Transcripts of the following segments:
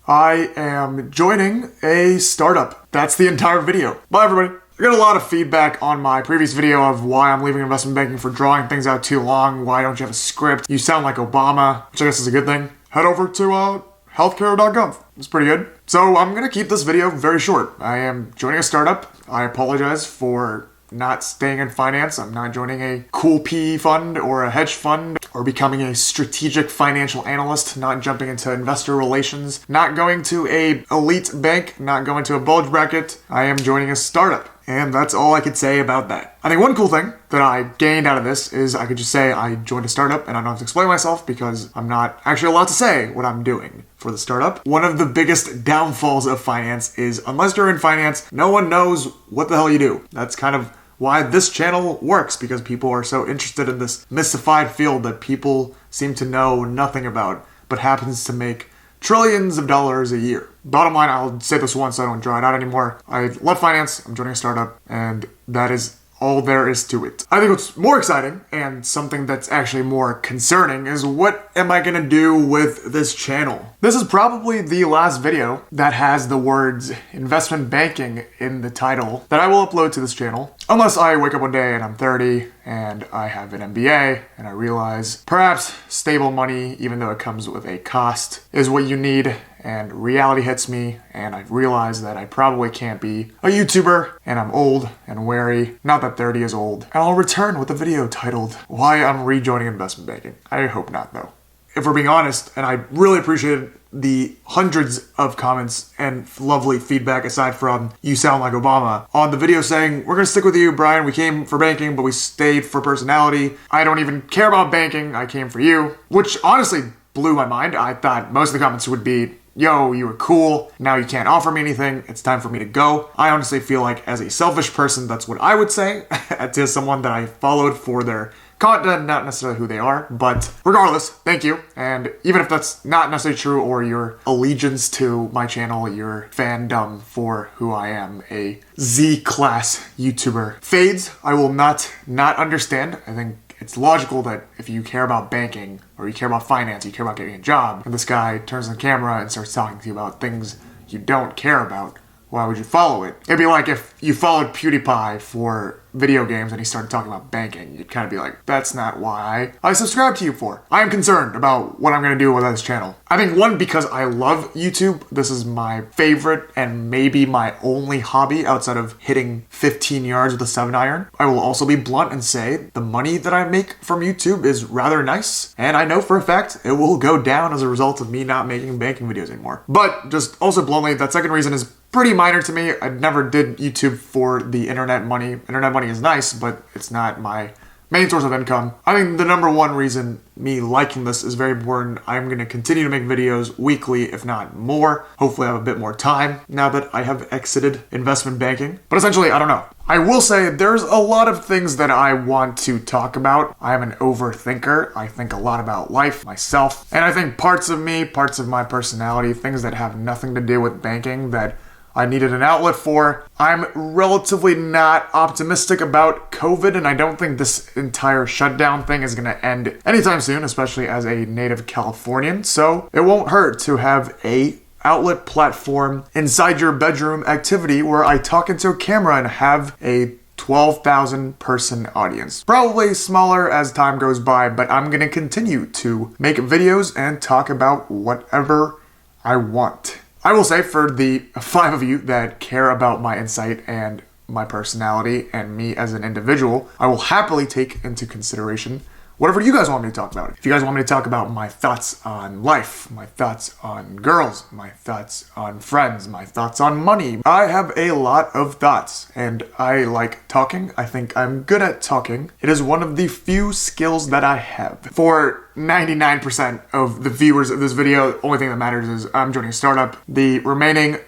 I am joining a startup. That's the entire video. Bye, everybody. I got a lot of feedback on my previous video of why I'm leaving investment banking for drawing things out too long. Why don't you have a script? You sound like Obama, which I guess is a good thing. Head over to healthcare.gov. It's pretty good. So I'm going to keep this video very short. I am joining a startup. I apologize for not staying in finance. I'm not joining a cool PE fund or a hedge fund or becoming a strategic financial analyst, not jumping into investor relations, not going to a elite bank, not going to a bulge bracket. I am joining a startup. And that's all I could say about that. I think one cool thing that I gained out of this is I could just say I joined a startup and I don't have to explain myself because I'm not actually allowed to say what I'm doing for the startup. One of the biggest downfalls of finance is unless you're in finance, no one knows what the hell you do. That's kind of why this channel works, because people are so interested in this mystified field that people seem to know nothing about, but happens to make trillions of dollars a year. Bottom line, I'll say this once so I don't draw it out anymore. I love finance, I'm joining a startup, and that is all there is to it. I think what's more exciting, and something that's actually more concerning, is what am I gonna do with this channel? This is probably the last video that has the words investment banking in the title that I will upload to this channel. Unless I wake up one day and I'm 30 and I have an MBA and I realize perhaps stable money, even though it comes with a cost, is what you need, and reality hits me and I realize that I probably can't be a YouTuber and I'm old and wary, not that 30 is old. And I'll return with a video titled Why I'm Rejoining Investment Banking. I hope not though. If we're being honest, and I really appreciated the hundreds of comments and lovely feedback aside from you sound like Obama on the video saying, we're gonna stick with you, Brian. We came for banking, but we stayed for personality. I don't even care about banking. I came for you, which honestly blew my mind. I thought most of the comments would be, yo, you were cool. Now you can't offer me anything. It's time for me to go. I honestly feel like as a selfish person, that's what I would say to someone that I followed for their content, not necessarily who they are, but regardless, thank you. And even if that's not necessarily true or your allegiance to my channel, your fandom for who I am, a Z-class YouTuber, fades, I will not understand. I think it's logical that if you care about banking or you care about finance, you care about getting a job, and this guy turns on the camera and starts talking to you about things you don't care about, why would you follow it? It'd be like if you followed PewDiePie for video games and he started talking about banking. You'd kind of be like, that's not why I subscribe to you for. I am concerned about what I'm going to do with this channel. I think one, because I love YouTube. This is my favorite and maybe my only hobby outside of hitting 15 yards with a 7-iron. I will also be blunt and say the money that I make from YouTube is rather nice. And I know for a fact it will go down as a result of me not making banking videos anymore. But just also bluntly, that second reason is pretty minor to me. I never did YouTube for the internet money. Internet money is nice, but it's not my main source of income. I think the number one reason me liking this is very important. I'm going to continue to make videos weekly, if not more. Hopefully I have a bit more time now that I have exited investment banking. But essentially, I don't know. I will say there's a lot of things that I want to talk about. I am an overthinker. I think a lot about life, myself, and I think parts of me, parts of my personality, things that have nothing to do with banking that I needed an outlet for. I'm relatively not optimistic about COVID, and I don't think this entire shutdown thing is going to end anytime soon, especially as a native Californian. So it won't hurt to have a outlet platform inside your bedroom activity where I talk into a camera and have a 12,000 person audience. Probably smaller as time goes by, but I'm going to continue to make videos and talk about whatever I want. I will say for the 5 of you that care about my insight and my personality and me as an individual, I will happily take into consideration whatever you guys want me to talk about. If you guys want me to talk about my thoughts on life, my thoughts on girls, my thoughts on friends, my thoughts on money, I have a lot of thoughts and I like talking. I think I'm good at talking. It is one of the few skills that I have. For 99% of the viewers of this video, the only thing that matters is I'm joining a startup. The remaining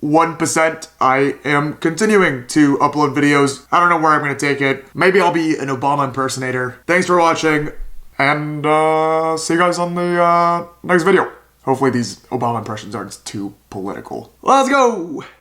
1%, I am continuing to upload videos. I don't know where I'm going to take it. Maybe I'll be an Obama impersonator. Thanks for watching, and see you guys on the next video. Hopefully these Obama impressions aren't too political. Let's go!